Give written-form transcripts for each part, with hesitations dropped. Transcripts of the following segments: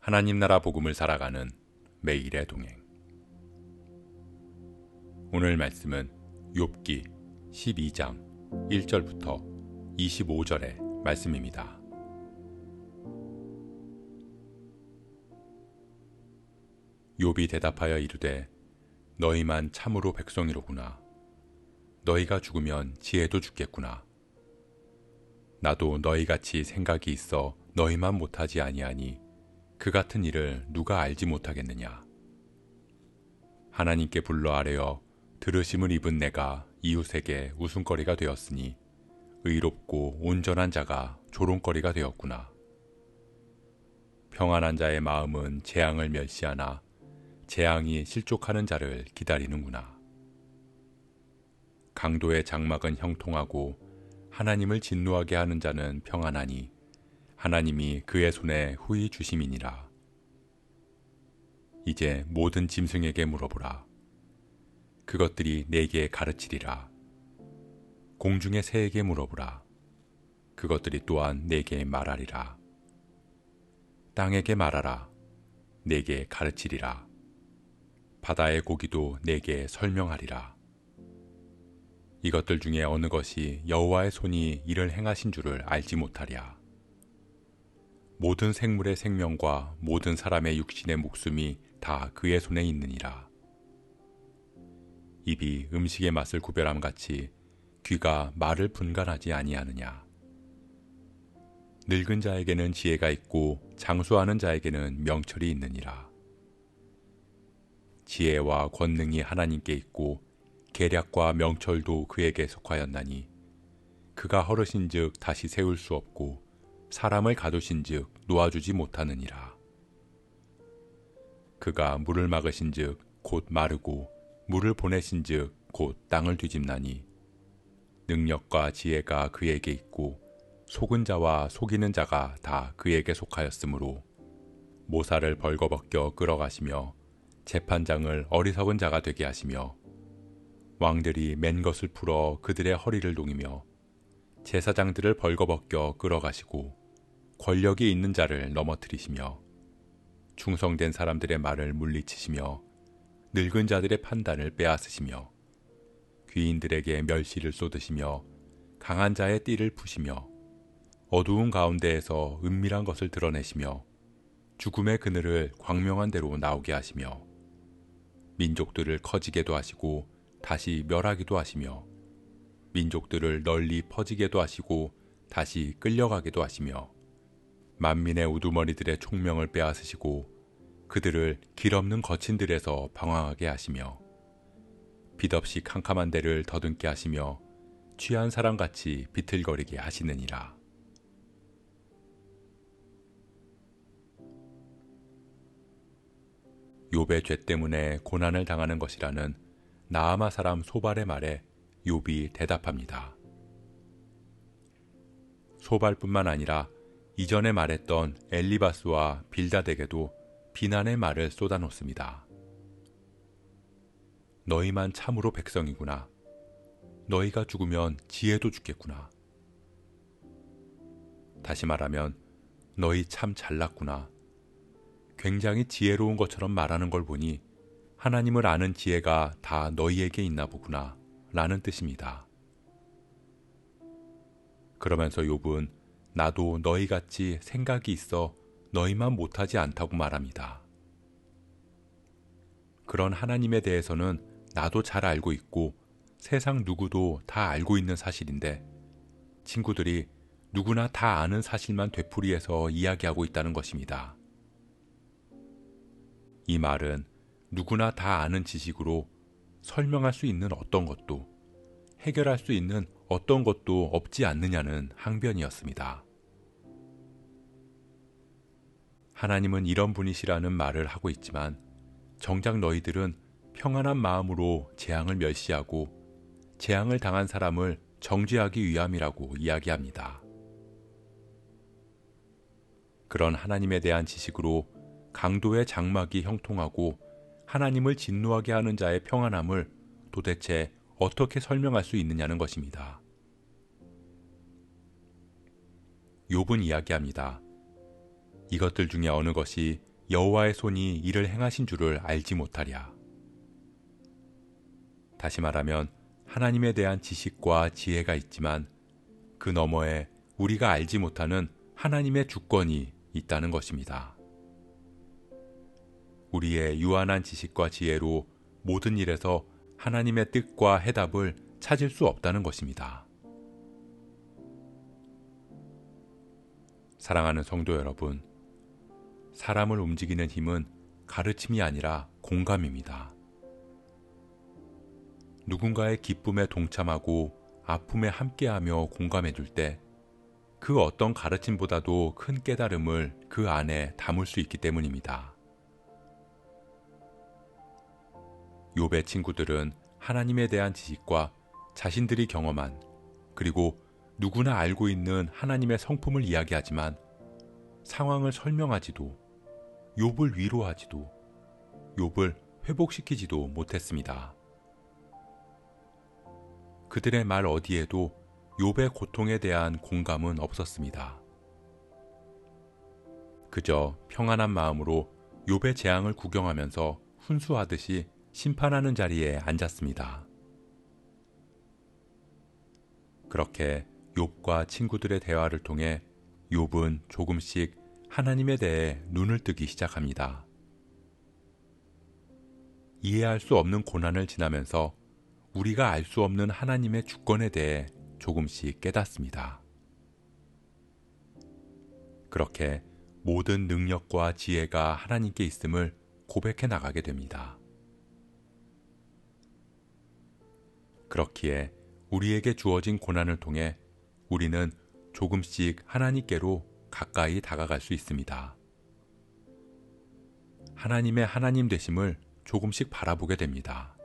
하나님 나라 복음을 살아가는 매일의 동행. 오늘 말씀은 욥기 12장 1절부터 25절의 말씀입니다. 욥이 대답하여 이르되 너희만 참으로 백성이로구나. 너희가 죽으면 지혜도 죽겠구나. 나도 너희같이 생각이 있어 너희만 못하지 아니하니 그 같은 일을 누가 알지 못하겠느냐. 하나님께 불러 아뢰어 들으심을 입은 내가 이웃에게 웃음거리가 되었으니 의롭고 온전한 자가 조롱거리가 되었구나. 평안한 자의 마음은 재앙을 멸시하나 재앙이 실족하는 자를 기다리는구나. 강도의 장막은 형통하고 하나님을 진노하게 하는 자는 평안하니 하나님이 그의 손에 후히 주심이니라. 이제 모든 짐승에게 물어보라. 그것들이 내게 가르치리라. 공중의 새에게 물어보라. 그것들이 또한 내게 말하리라. 땅에게 말하라. 내게 가르치리라. 바다의 고기도 내게 설명하리라. 이것들 중에 어느 것이 여호와의 손이 이를 행하신 줄을 알지 못하랴. 모든 생물의 생명과 모든 사람의 육신의 목숨이 다 그의 손에 있느니라. 입이 음식의 맛을 구별함 같이 귀가 말을 분간하지 아니하느냐. 늙은 자에게는 지혜가 있고 장수하는 자에게는 명철이 있느니라. 지혜와 권능이 하나님께 있고 계략과 명철도 그에게 속하였나니 그가 허르신즉 다시 세울 수 없고 사람을 가두신즉 놓아주지 못하느니라. 그가 물을 막으신즉 곧 마르고 물을 보내신즉 곧 땅을 뒤집나니 능력과 지혜가 그에게 있고 속은 자와 속이는 자가 다 그에게 속하였으므로 모사를 벌거벗겨 끌어가시며 재판장을 어리석은 자가 되게 하시며 왕들이 맨 것을 풀어 그들의 허리를 동이며 제사장들을 벌거벗겨 끌어가시고 권력이 있는 자를 넘어뜨리시며 충성된 사람들의 말을 물리치시며 늙은 자들의 판단을 빼앗으시며 귀인들에게 멸시를 쏟으시며 강한 자의 띠를 푸시며 어두운 가운데에서 은밀한 것을 드러내시며 죽음의 그늘을 광명한 대로 나오게 하시며 민족들을 커지게도 하시고 다시 멸하기도 하시며 민족들을 널리 퍼지게도 하시고 다시 끌려가게도 하시며 만민의 우두머리들의 총명을 빼앗으시고 그들을 길 없는 거친들에서 방황하게 하시며 빛없이 캄캄한 데를 더듬게 하시며 취한 사람같이 비틀거리게 하시느니라. 욥의 죄 때문에 고난을 당하는 것이라는 나아마 사람 소발의 말에 욥이 대답합니다. 소발뿐만 아니라 이전에 말했던 엘리바스와 빌닷에게도 비난의 말을 쏟아놓습니다. 너희만 참으로 백성이구나. 너희가 죽으면 지혜도 죽겠구나. 다시 말하면 너희 참 잘났구나. 굉장히 지혜로운 것처럼 말하는 걸 보니 하나님을 아는 지혜가 다 너희에게 있나 보구나 라는 뜻입니다. 그러면서 욥은 나도 너희같이 생각이 있어 너희만 못하지 않다고 말합니다. 그런 하나님에 대해서는 나도 잘 알고 있고 세상 누구도 다 알고 있는 사실인데 친구들이 누구나 다 아는 사실만 되풀이해서 이야기하고 있다는 것입니다. 이 말은 누구나 다 아는 지식으로 설명할 수 있는 어떤 것도 해결할 수 있는 어떤 것도 없지 않느냐는 항변이었습니다. 하나님은 이런 분이시라는 말을 하고 있지만 정작 너희들은 평안한 마음으로 재앙을 멸시하고 재앙을 당한 사람을 정죄하기 위함이라고 이야기합니다. 그런 하나님에 대한 지식으로 강도의 장막이 형통하고 하나님을 진노하게 하는 자의 평안함을 도대체 어떻게 설명할 수 있느냐는 것입니다. 욥은 이야기합니다. 이것들 중에 어느 것이 여호와의 손이 이를 행하신 줄을 알지 못하랴. 다시 말하면 하나님에 대한 지식과 지혜가 있지만 그 너머에 우리가 알지 못하는 하나님의 주권이 있다는 것입니다. 우리의 유한한 지식과 지혜로 모든 일에서 하나님의 뜻과 해답을 찾을 수 없다는 것입니다. 사랑하는 성도 여러분, 사람을 움직이는 힘은 가르침이 아니라 공감입니다. 누군가의 기쁨에 동참하고 아픔에 함께하며 공감해 줄 때 그 어떤 가르침보다도 큰 깨달음을 그 안에 담을 수 있기 때문입니다. 욥의 친구들은 하나님에 대한 지식과 자신들이 경험한 그리고 누구나 알고 있는 하나님의 성품을 이야기하지만 상황을 설명하지도 욥을 위로하지도 욥을 회복시키지도 못했습니다. 그들의 말 어디에도 욥의 고통에 대한 공감은 없었습니다. 그저 평안한 마음으로 욥의 재앙을 구경하면서 훈수하듯이 심판하는 자리에 앉았습니다. 그렇게 욥과 친구들의 대화를 통해 욥은 조금씩 하나님에 대해 눈을 뜨기 시작합니다. 이해할 수 없는 고난을 지나면서 우리가 알 수 없는 하나님의 주권에 대해 조금씩 깨닫습니다. 그렇게 모든 능력과 지혜가 하나님께 있음을 고백해 나가게 됩니다. 그렇기에 우리에게 주어진 고난을 통해 우리는 조금씩 하나님께로 가까이 다가갈 수 있습니다. 하나님의 하나님 되심을 조금씩 바라보게 됩니다.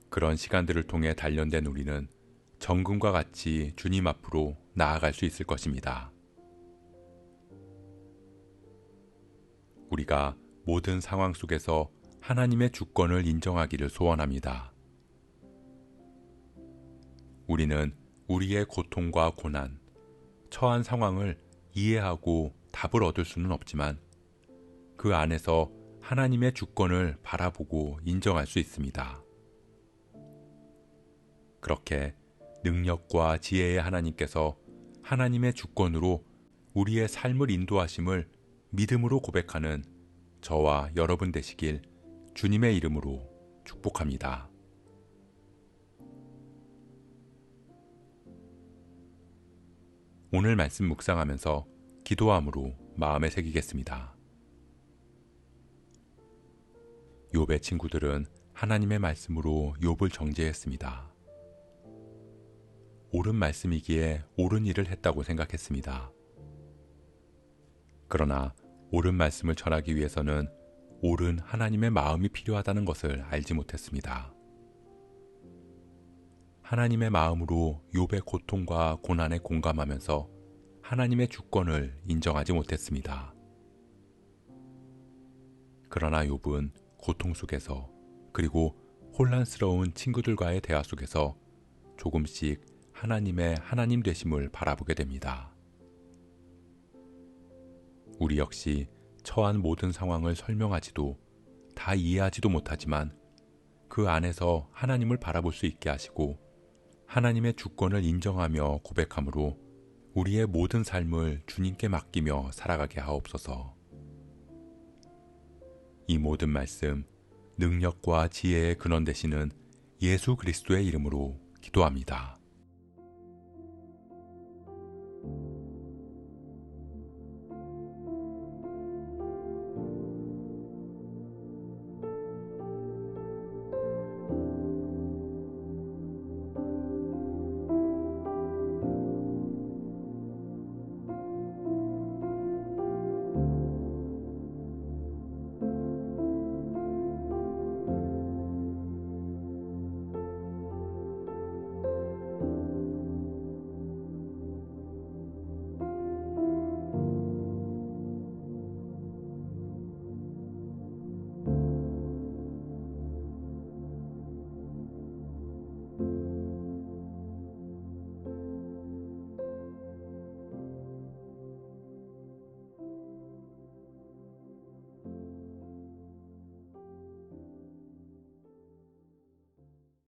그런 시간들을 통해 단련된 우리는 정금과 같이 주님 앞으로 나아갈 수 있을 것입니다. 우리가 모든 상황 속에서 하나님의 주권을 인정하기를 소원합니다. 우리는 우리의 고통과 고난, 처한 상황을 이해하고 답을 얻을 수는 없지만 그 안에서 하나님의 주권을 바라보고 인정할 수 있습니다. 그렇게 능력과 지혜의 하나님께서 하나님의 주권으로 우리의 삶을 인도하심을 믿음으로 고백하는 저와 여러분 되시길 주님의 이름으로 축복합니다. 오늘 말씀 묵상하면서 기도함으로 마음에 새기겠습니다. 욥의 친구들은 하나님의 말씀으로 욥을 정죄했습니다. 옳은 말씀이기에 옳은 일을 했다고 생각했습니다. 그러나 옳은 말씀을 전하기 위해서는 옳은 하나님의 마음이 필요하다는 것을 알지 못했습니다. 하나님의 마음으로 욥의 고통과 고난에 공감하면서 하나님의 주권을 인정하지 못했습니다. 그러나 욥은 고통 속에서 그리고 혼란스러운 친구들과의 대화 속에서 조금씩 하나님의 하나님 되심을 바라보게 됩니다. 우리 역시 처한 모든 상황을 설명하지도 다 이해하지도 못하지만 그 안에서 하나님을 바라볼 수 있게 하시고 하나님의 주권을 인정하며 고백함으로 우리의 모든 삶을 주님께 맡기며 살아가게 하옵소서. 이 모든 말씀, 능력과 지혜의 근원 되시는 예수 그리스도의 이름으로 기도합니다.